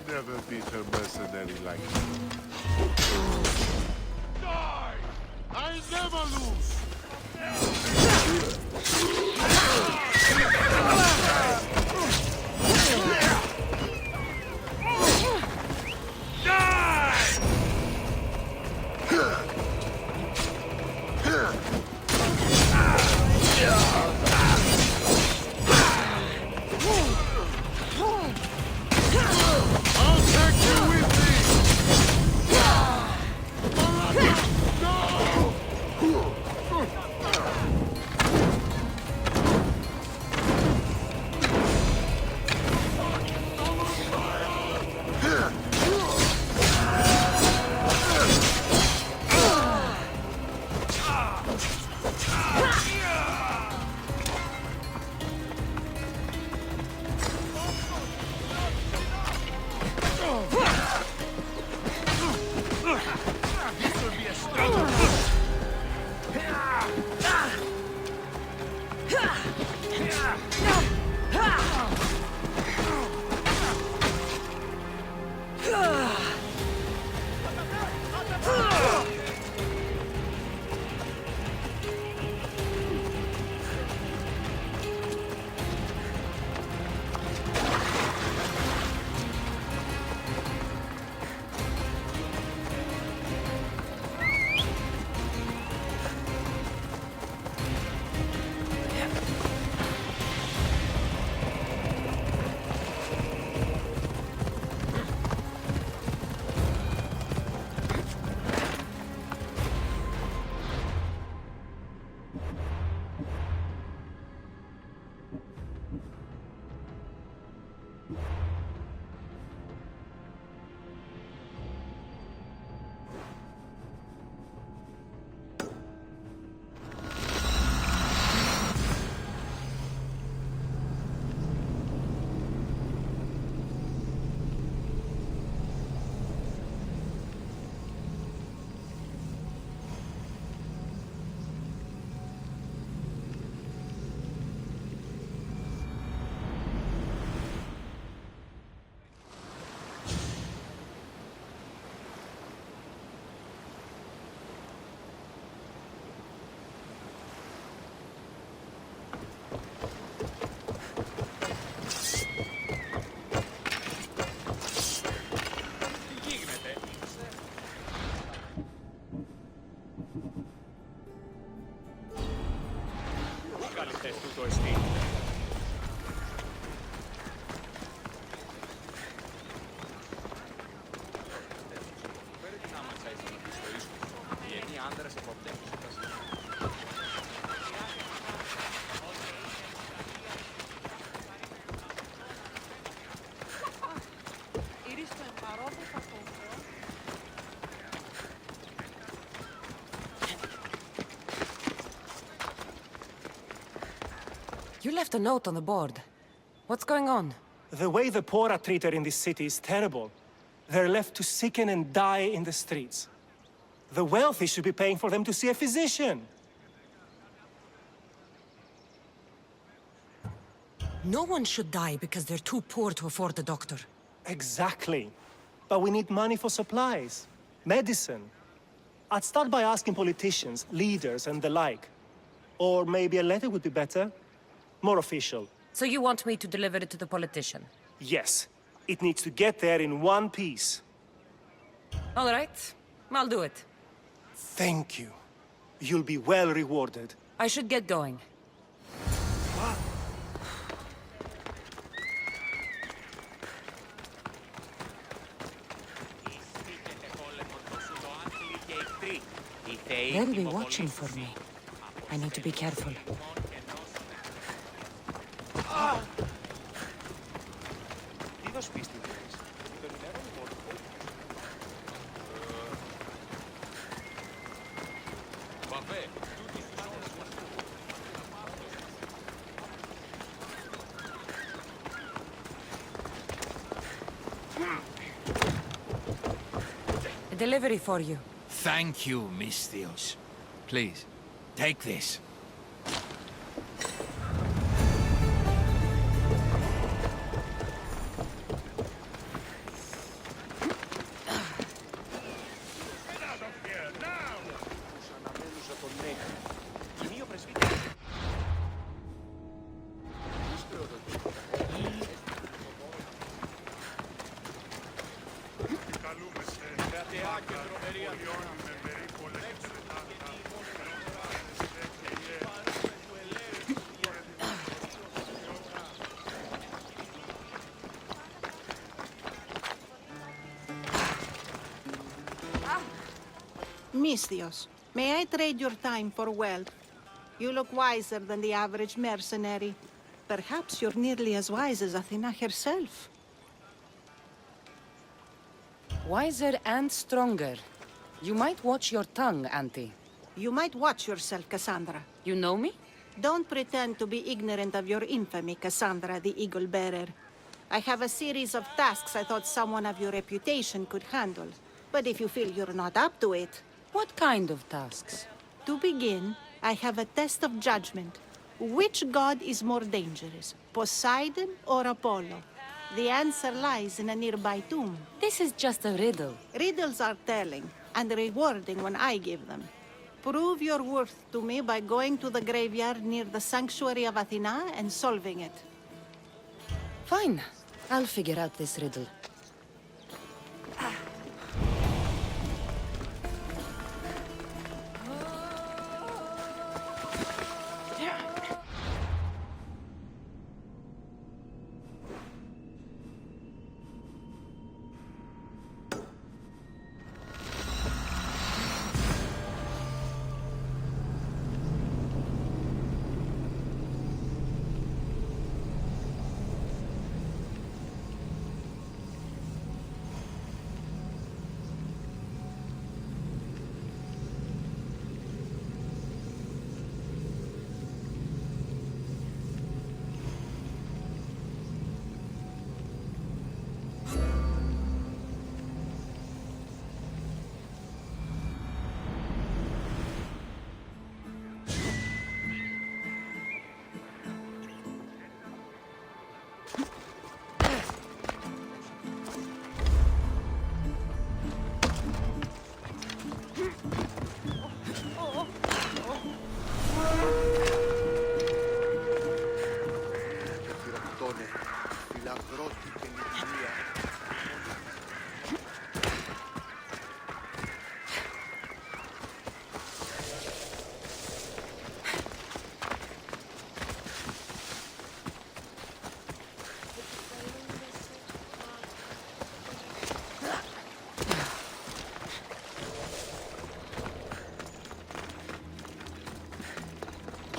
Never beat a mercenary like you. Die! I never lose! You left a note on the board. What's going on? The way the poor are treated in this city is terrible. They're left to sicken and die in the streets. The wealthy should be paying for them to see a physician. No one should die because they're too poor to afford a doctor. Exactly. But we need money for supplies, medicine. I'd start by asking politicians, leaders, and the like. Or maybe a letter would be better. More official. So you want me to deliver it to the politician? Yes. It needs to get there in one piece. All right. I'll do it. Thank you. You'll be well rewarded. I should get going. They'll be watching for me. I need to be careful. A delivery for you. Thank you, Mistios. Please, take this. Mistios, may I trade your time for wealth? You look wiser than the average mercenary. Perhaps you're nearly as wise as Athena herself. Wiser and stronger. You might watch your tongue, Auntie. You might watch yourself, Cassandra. You know me? Don't pretend to be ignorant of your infamy, Cassandra the Eagle Bearer. I have a series of tasks I thought someone of your reputation could handle. But if you feel you're not up to it... What kind of tasks? To begin, I have a test of judgment. Which god is more dangerous, Poseidon or Apollo? The answer lies in a nearby tomb. This is just a riddle. Riddles are telling, and rewarding when I give them. Prove your worth to me by going to the graveyard near the sanctuary of Athena and solving it. Fine. I'll figure out this riddle.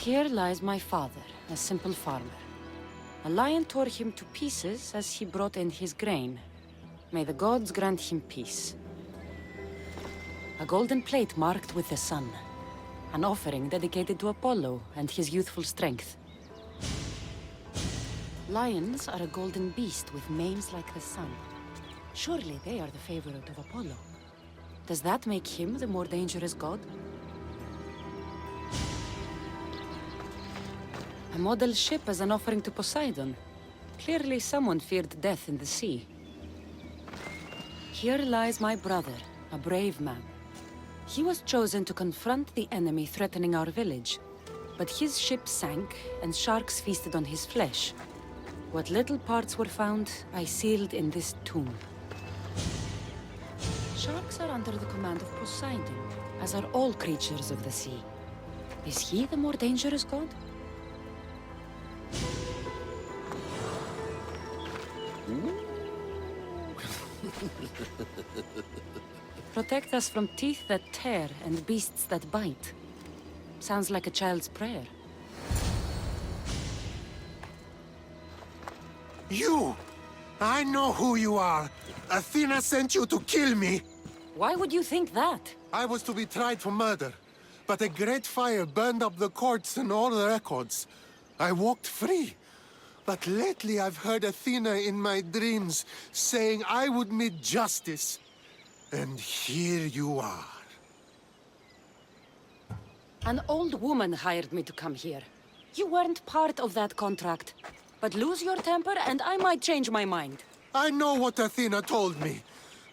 Here lies my father, a simple farmer. A lion tore him to pieces as he brought in his grain. May the gods grant him peace. A golden plate marked with the sun. An offering dedicated to Apollo and his youthful strength. Lions are a golden beast with manes like the sun. Surely they are the favorite of Apollo. Does that make him the more dangerous god? A model ship as an offering to Poseidon. Clearly someone feared death in the sea. Here lies my brother, a brave man. He was chosen to confront the enemy threatening our village. But his ship sank, and sharks feasted on his flesh. What little parts were found, I sealed in this tomb. Sharks are under the command of Poseidon, as are all creatures of the sea. Is he the more dangerous god? Protect us from teeth that tear and beasts that bite. Sounds like a child's prayer. You! I know who you are! Athena sent you to kill me! Why would you think that? I was to be tried for murder, but a great fire burned up the courts and all the records. I walked free. But lately I've heard Athena in my dreams saying I would meet justice. And here you are. An old woman hired me to come here. You weren't part of that contract. But lose your temper and I might change my mind. I know what Athena told me.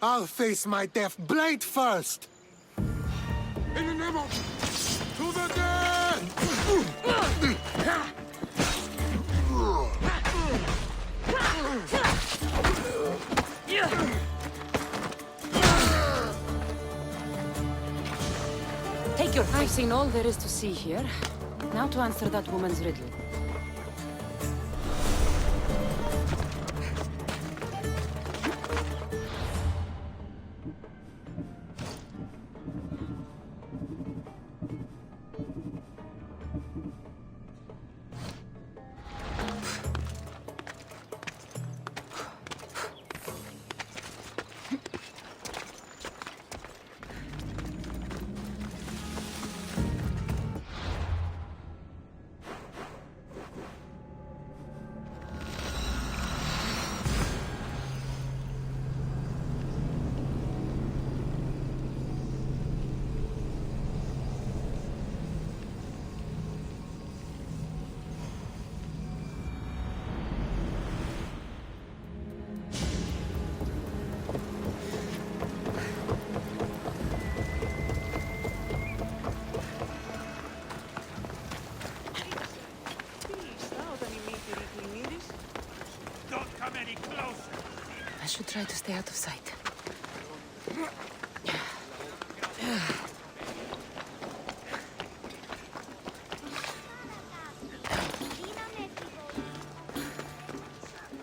I'll face my death blade first. In the name of... To the dead! I've seen all there is to see here. Now to answer that woman's riddle. Don't come any closer. I should try to stay out of sight.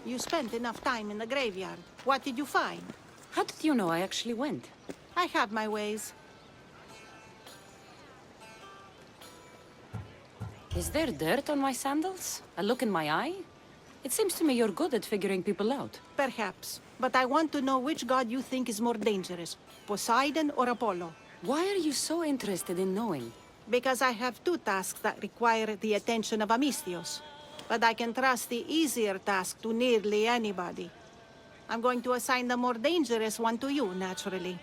You spent enough time in the graveyard. What did you find? How did you know I actually went? I have my ways. Is there dirt on my sandals? A look in my eye? It seems to me you're good at figuring people out. Perhaps. But I want to know which god you think is more dangerous, Poseidon or Apollo. Why are you so interested in knowing? Because I have two tasks that require the attention of Amistios. But I can trust the easier task to nearly anybody. I'm going to assign the more dangerous one to you, naturally.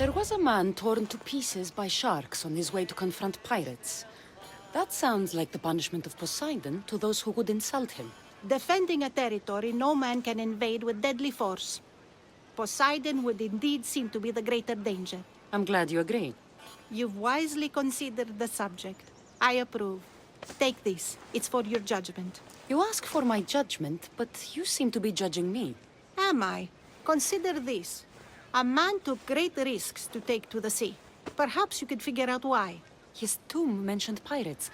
There was a man torn to pieces by sharks on his way to confront pirates. That sounds like the punishment of Poseidon to those who would insult him. Defending a territory no man can invade with deadly force. Poseidon would indeed seem to be the greater danger. I'm glad you agree. You've wisely considered the subject. I approve. Take this. It's for your judgment. You ask for my judgment, but you seem to be judging me. Am I? Consider this. A man took great risks to take to the sea. Perhaps you could figure out why. His tomb mentioned pirates.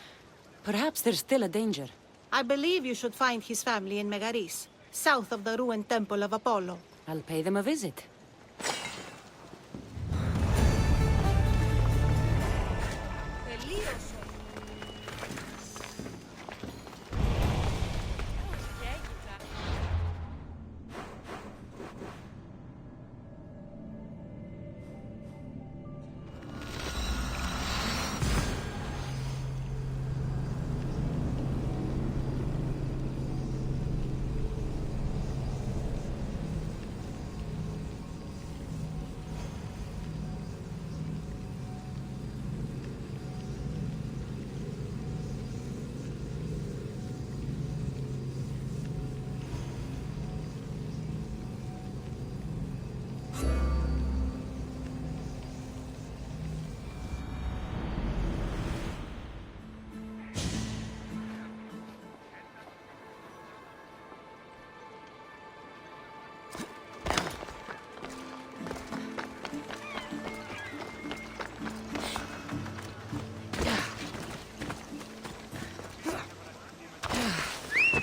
Perhaps there's still a danger. I believe you should find his family in Megaris, south of the ruined temple of Apollo. I'll pay them a visit.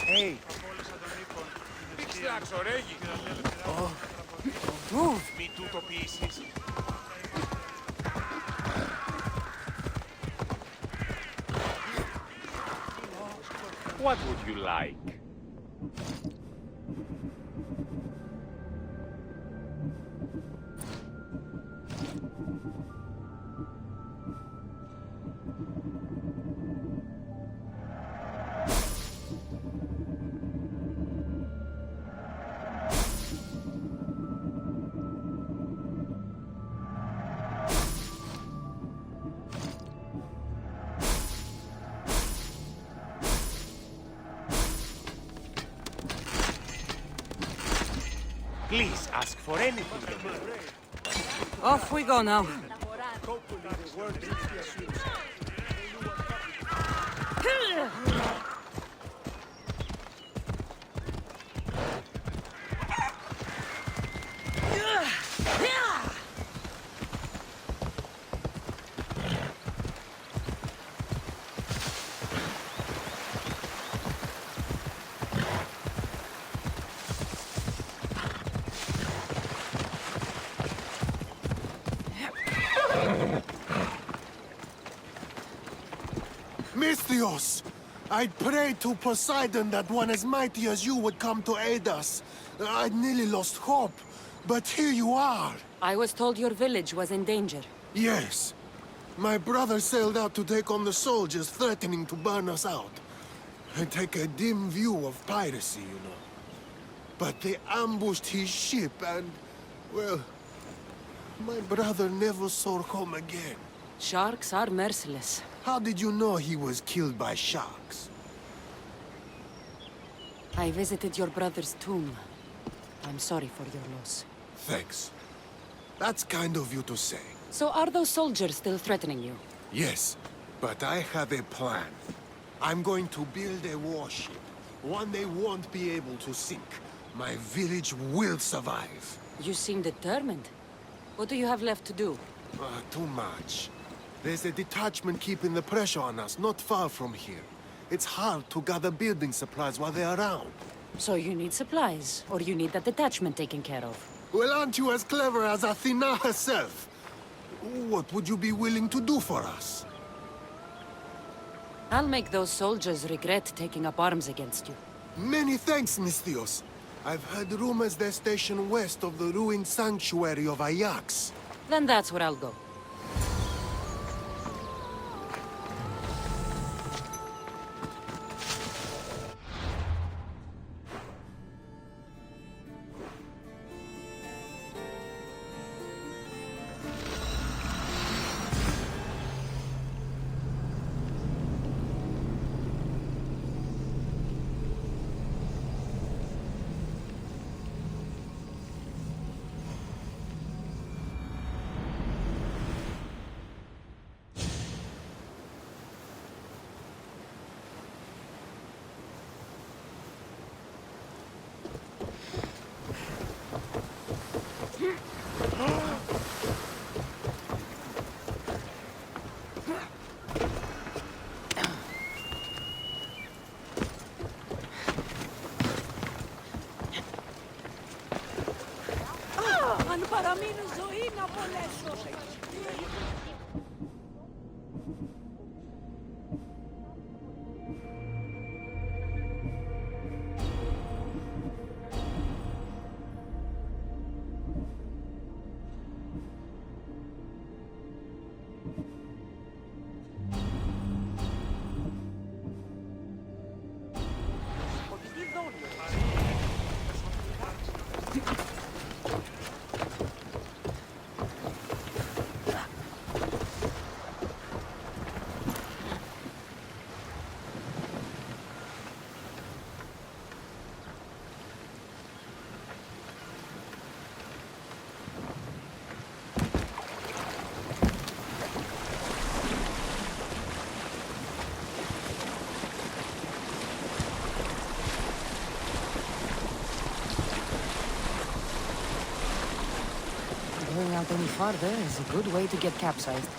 Hey, Δείξτε αξορέγγι. μη τούτο πείσεις. What would you like? Please ask for anything. Off we go now. Misthios! I'd prayed to Poseidon that one as mighty as you would come to aid us. I'd nearly lost hope, but here you are. I was told your village was in danger. Yes. My brother sailed out to take on the soldiers threatening to burn us out. I take a dim view of piracy, you know. But they ambushed his ship and, well, my brother never saw home again. Sharks are merciless. How did you know he was killed by sharks? I visited your brother's tomb. I'm sorry for your loss. Thanks. That's kind of you to say. So are those soldiers still threatening you? Yes, but I have a plan. I'm going to build a warship. One they won't be able to sink. My village will survive. You seem determined. What do you have left to do? Too much. There's a detachment keeping the pressure on us, not far from here. It's hard to gather building supplies while they're around. So you need supplies, or you need that detachment taken care of. Well, aren't you as clever as Athena herself? What would you be willing to do for us? I'll make those soldiers regret taking up arms against you. Many thanks, Misthios. I've heard rumors they're stationed west of the ruined sanctuary of Ajax. Then that's where I'll go. Αν παραμείνω ζωή να απολέσω. Going out any farther is a good way to get capsized.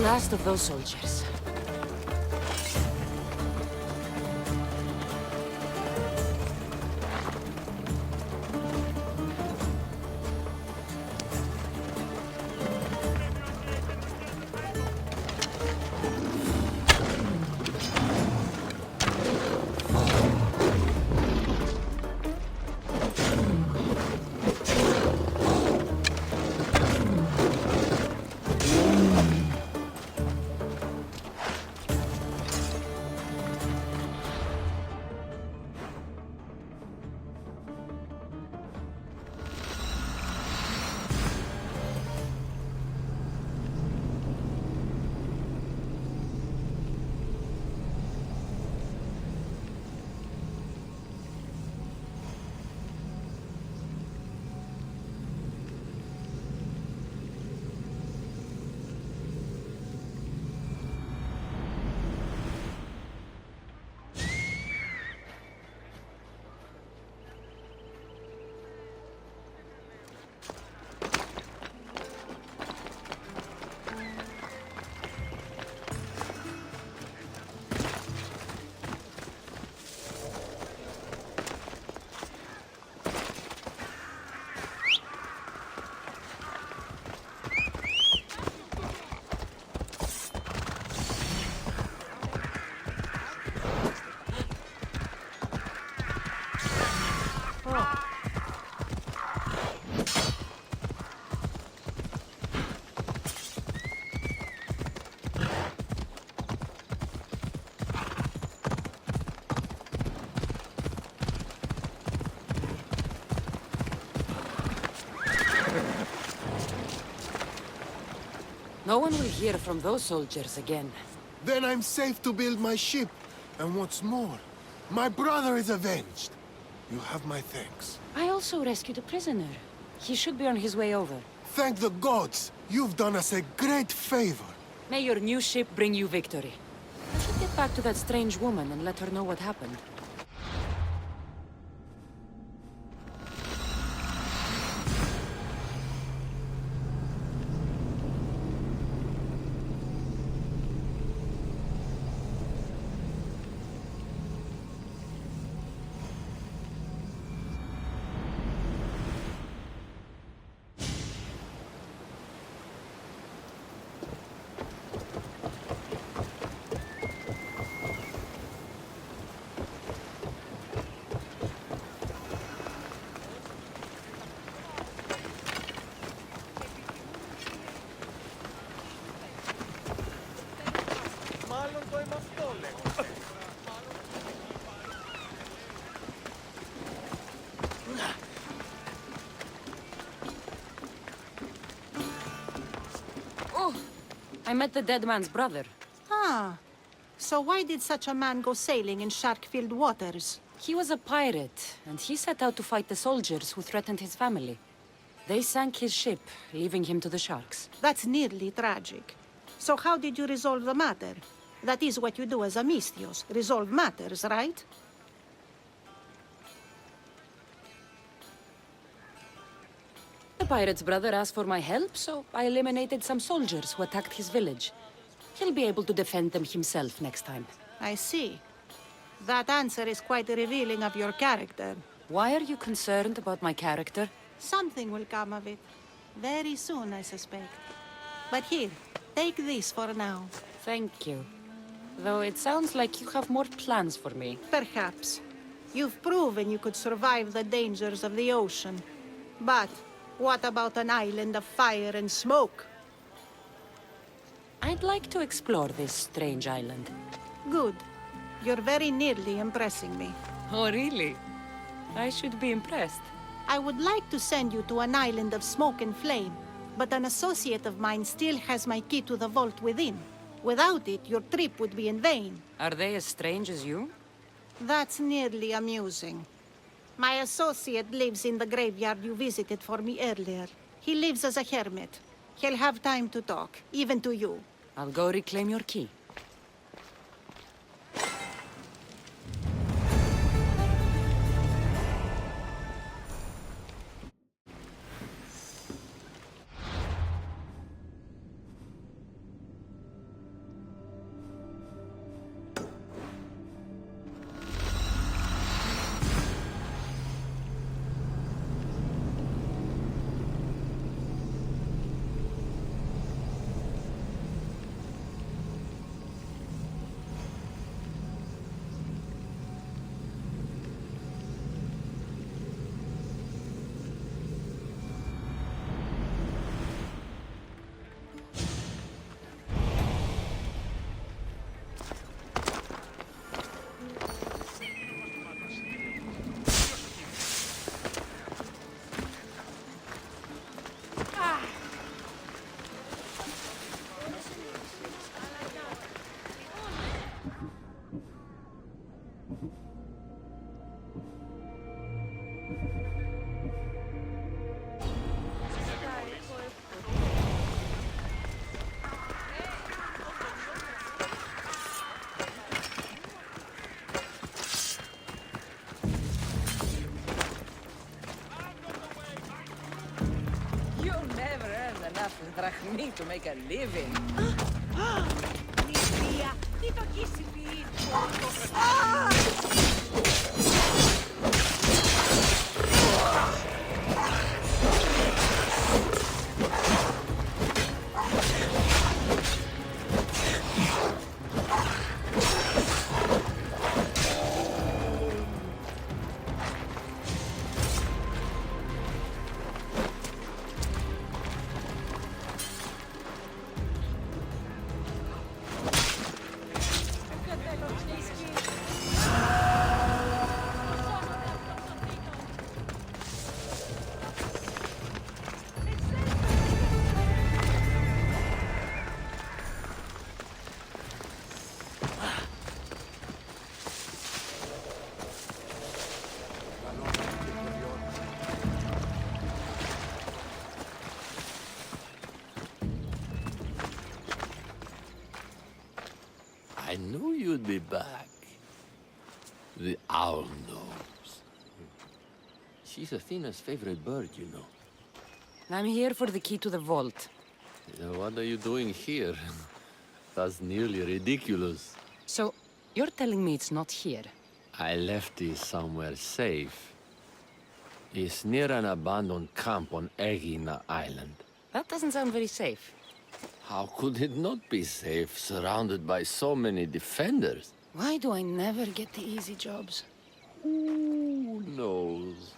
last of those soldiers. No one will hear from those soldiers again. Then I'm safe to build my ship. And what's more, my brother is avenged. You have my thanks. I also rescued a prisoner. He should be on his way over. Thank the gods. You've done us a great favor. May your new ship bring you victory. I should get back to that strange woman and let her know what happened. I met the dead man's brother. Ah. So why did such a man go sailing in shark-filled waters? He was a pirate, and he set out to fight the soldiers who threatened his family. They sank his ship, leaving him to the sharks. That's nearly tragic. So how did you resolve the matter? That is what you do as a Misthios. Resolve matters, right? The pirate's brother asked for my help, so I eliminated some soldiers who attacked his village. He'll be able to defend them himself next time. I see. That answer is quite revealing of your character. Why are you concerned about my character? Something will come of it. Very soon, I suspect. But here, take this for now. Thank you. Though it sounds like you have more plans for me. Perhaps. You've proven you could survive the dangers of the ocean. But what about an island of fire and smoke? I'd like to explore this strange island. Good. You're very nearly impressing me. Oh, really? I should be impressed. I would like to send you to an island of smoke and flame, but an associate of mine still has my key to the vault within. Without it, your trip would be in vain. Are they as strange as you? That's nearly amusing. My associate lives in the graveyard you visited for me earlier. He lives as a hermit. He'll have time to talk, even to you. I'll go reclaim your key. like me to make a living. I knew you'd be back. The owl knows. She's Athena's favorite bird, you know. I'm here for the key to the vault. What are you doing here? That's nearly ridiculous. So, you're telling me it's not here? I left it somewhere safe. It's near an abandoned camp on Egina Island. That doesn't sound very safe. How could it not be safe, surrounded by so many defenders? Why do I never get the easy jobs? Who knows?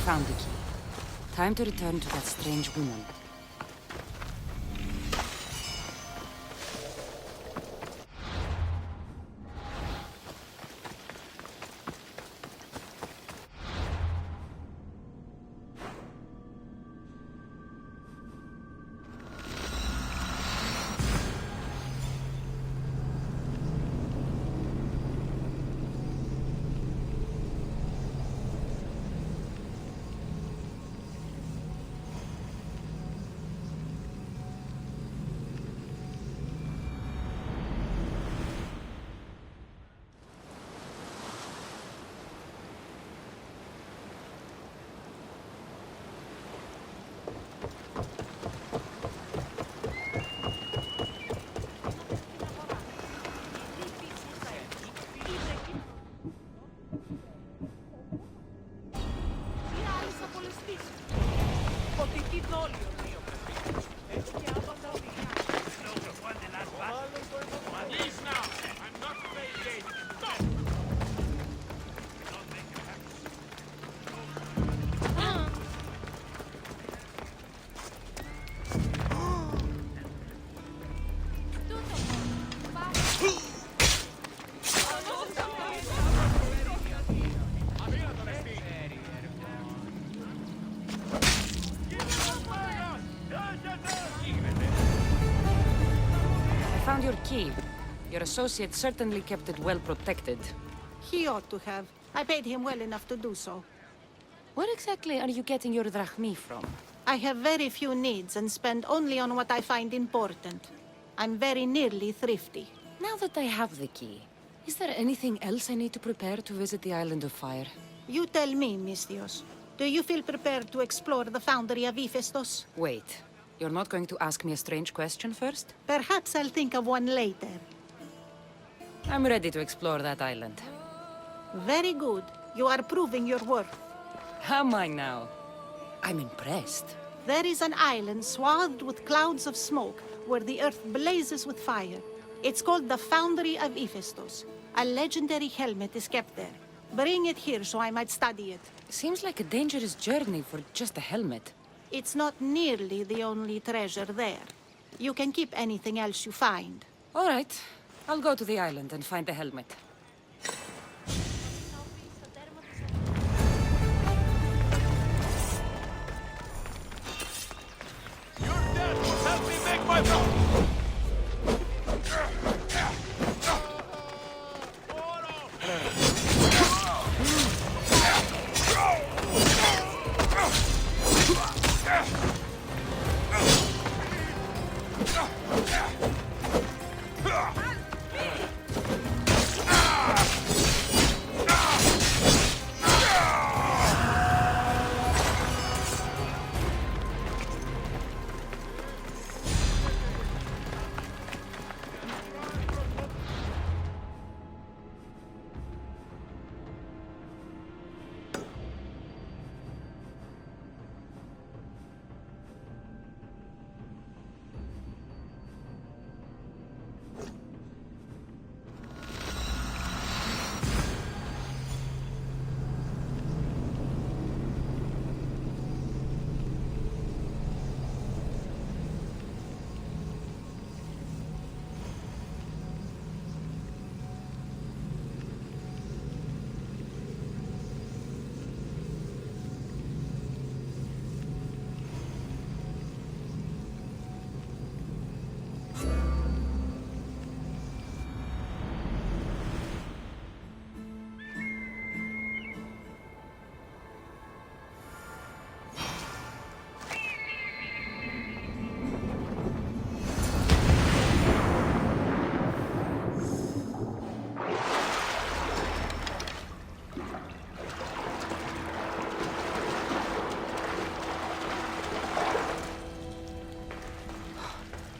Found the key. Time to return to that strange woman. key. Your associate certainly kept it well protected. He ought to have. I paid him well enough to do so. Where exactly are you getting your drachmi from? I have very few needs and spend only on what I find important. I'm very nearly thrifty. Now that I have the key, is there anything else I need to prepare to visit the Island of Fire? You tell me, Misthios. Do you feel prepared to explore the foundry of Hephaestus? Wait, you're not going to ask me a strange question first? Perhaps I'll think of one later. I'm ready to explore that island. Very good. You are proving your worth. Am I now? I'm impressed. There is an island swathed with clouds of smoke where the earth blazes with fire. It's called the Foundry of Hephaestus. A legendary helmet is kept there. Bring it here so I might study it. Seems like a dangerous journey for just a helmet. It's not nearly the only treasure there. You can keep anything else you find. All right. I'll go to the island and find the helmet. Your dad will help me make my point.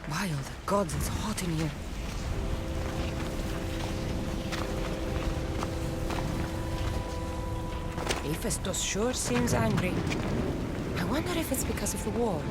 By all the gods, it's hot in here. Hephaestus sure seems angry. I wonder if it's because of the war.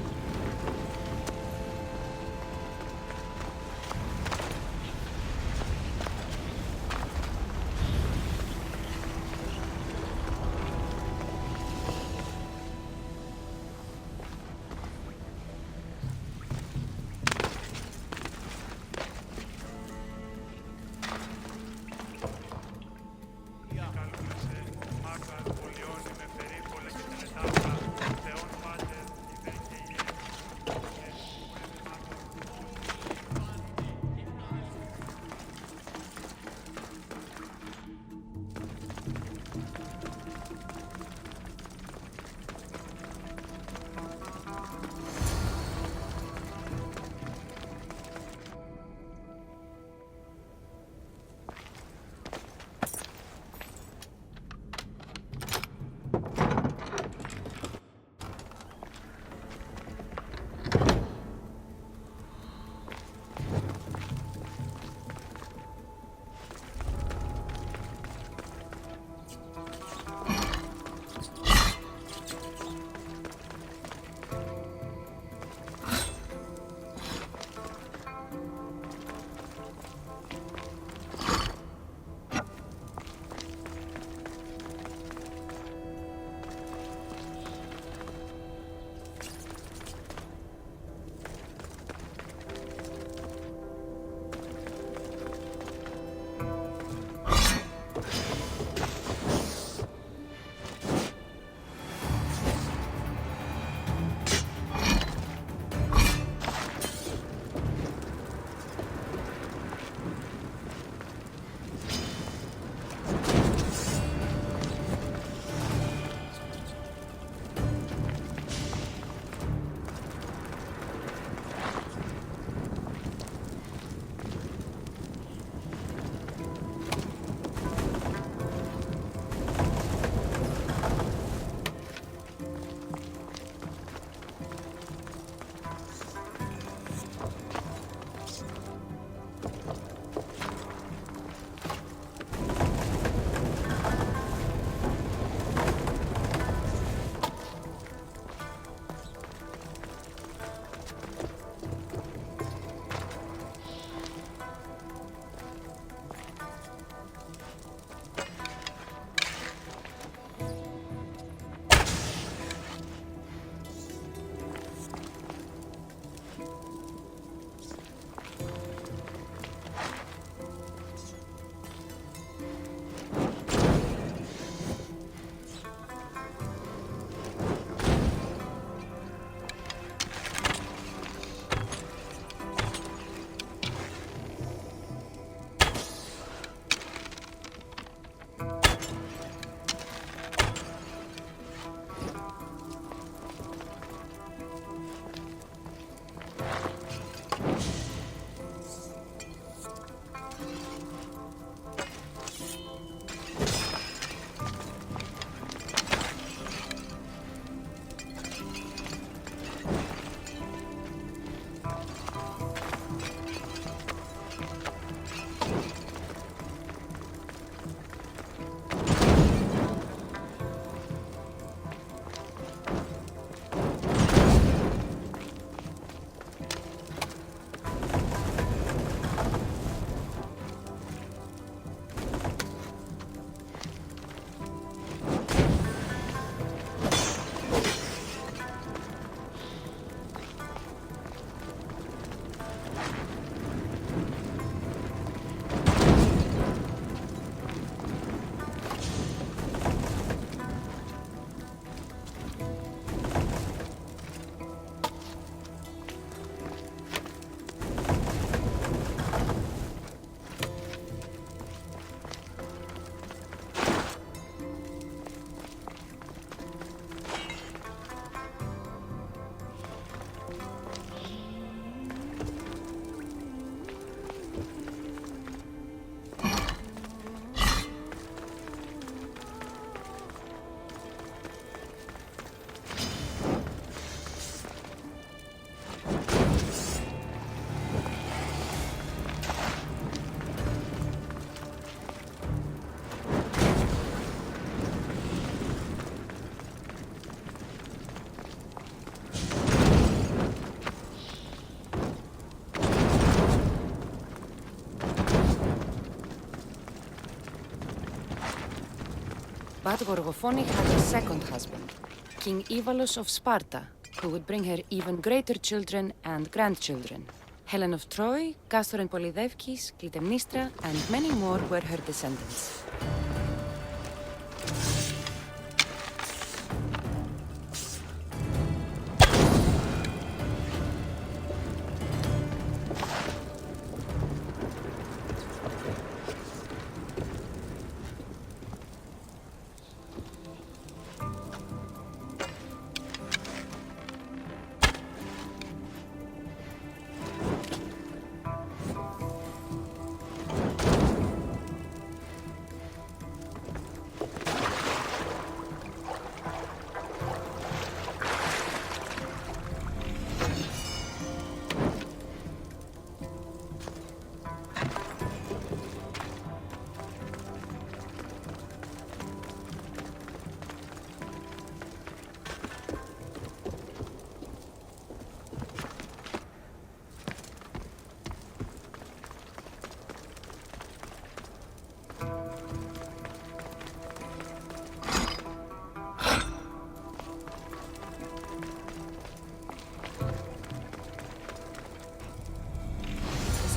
But Gorgophonic had a second husband, King Ivalos of Sparta, who would bring her even greater children and grandchildren. Helen of Troy, Castor and Polydevkis, Clytemnestra, and many more were her descendants.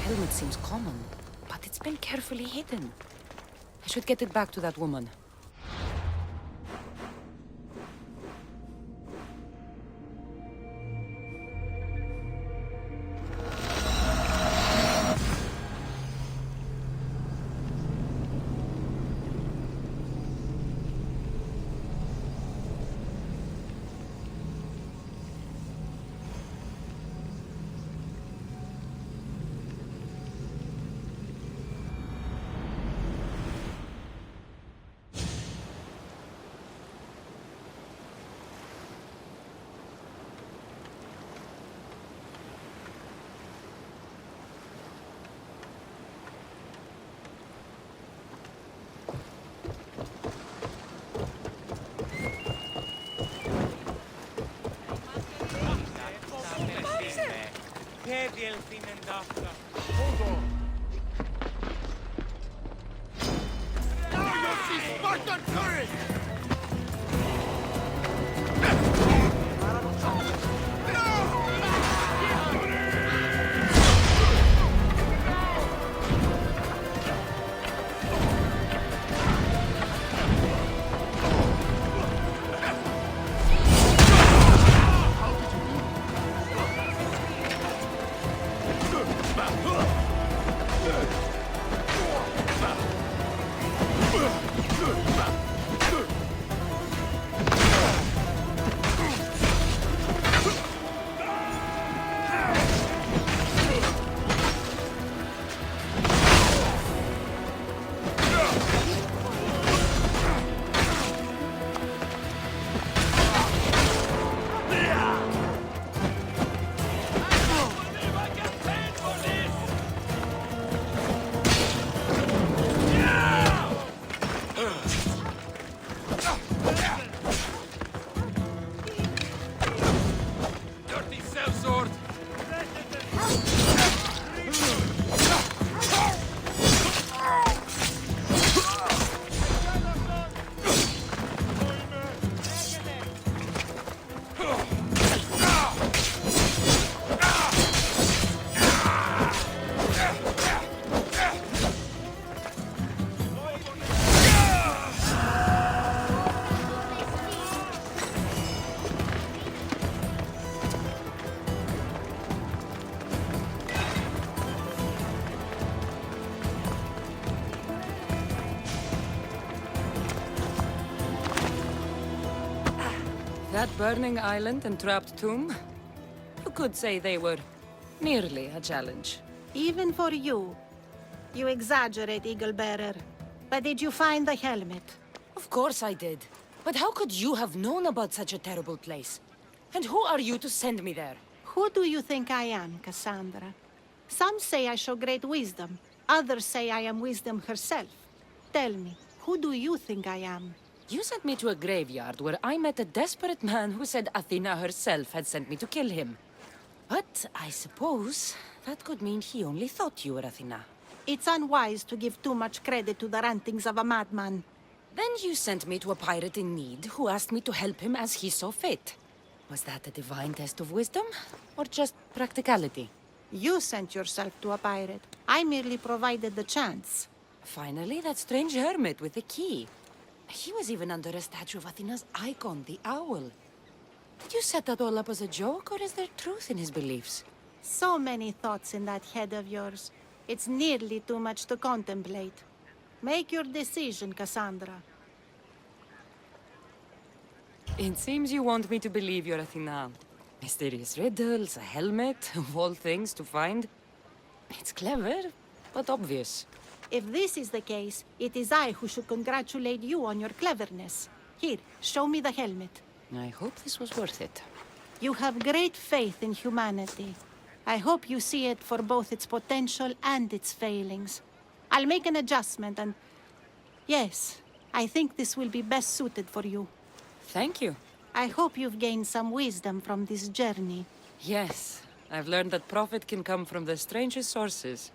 Helmet seems common, but it's been carefully hidden. I should get it back to that woman. Spartan courage! That burning island and trapped tomb? You could say they were nearly a challenge. Even for you. You exaggerate, Eagle Bearer. But did you find the helmet? Of course I did. But how could you have known about such a terrible place? And who are you to send me there? Who do you think I am, Cassandra? Some say I show great wisdom. Others say I am wisdom herself. Tell me, who do you think I am? You sent me to a graveyard where I met a desperate man who said Athena herself had sent me to kill him. But I suppose that could mean he only thought you were Athena. It's unwise to give too much credit to the rantings of a madman. Then you sent me to a pirate in need who asked me to help him as he saw fit. Was that a divine test of wisdom, or just practicality? You sent yourself to a pirate. I merely provided the chance. Finally, that strange hermit with the key. He was even under a statue of Athena's icon, the owl. Did you set that all up as a joke, or is there truth in his beliefs? So many thoughts in that head of yours. It's nearly too much to contemplate. Make your decision, Cassandra. It seems you want me to believe you're Athena. Mysterious riddles, a helmet, of all things to find. It's clever, but obvious. If this is the case, it is I who should congratulate you on your cleverness. Here, show me the helmet. I hope this was worth it. You have great faith in humanity. I hope you see it for both its potential and its failings. I'll make an adjustment and... Yes, I think this will be best suited for you. Thank you. I hope you've gained some wisdom from this journey. Yes, I've learned that profit can come from the strangest sources.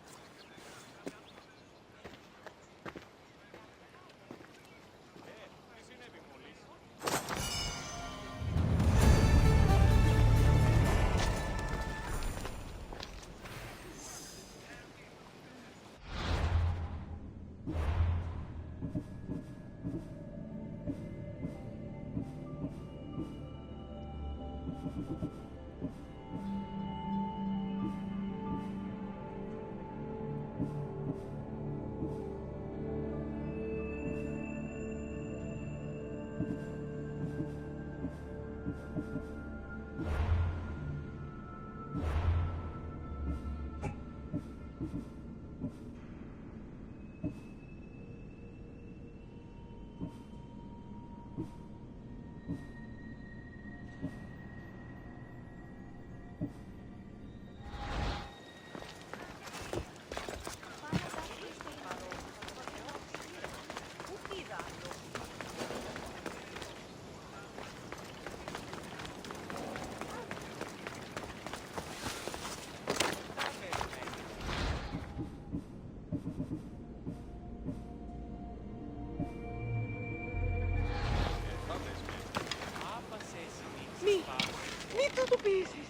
Μην το πείσεις.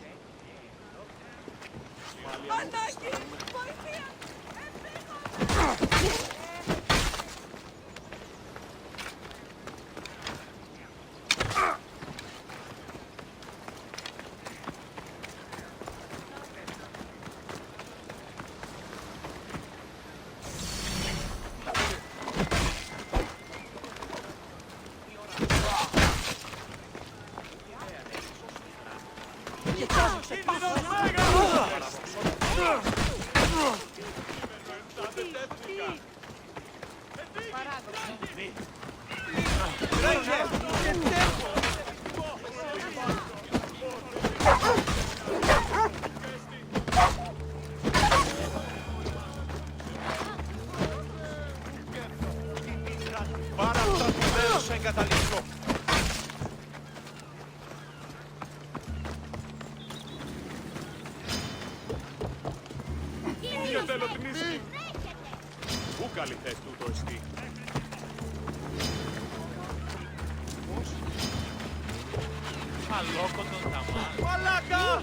Ανάγκη! Βοήθεια! Πάρα αυτά που δεν σε εγκαταλείψω. Και θέλω την ίσχυ. Πού καλή θες τούτο εστί. Αλόκοτον τα μάτια. Μαλάκα!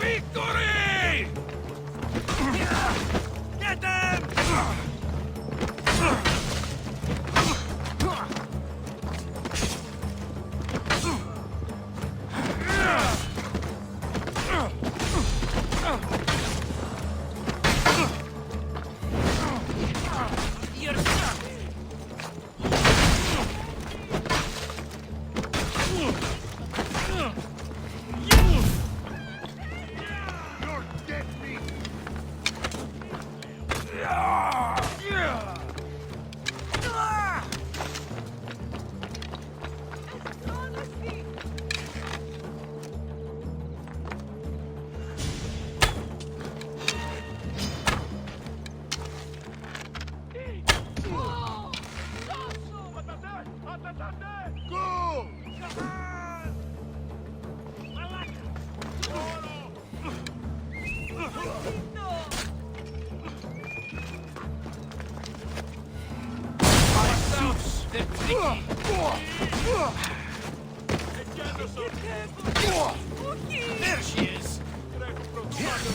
Victory! Get them! There she is! Τρέχω πρωτοβάθμιο.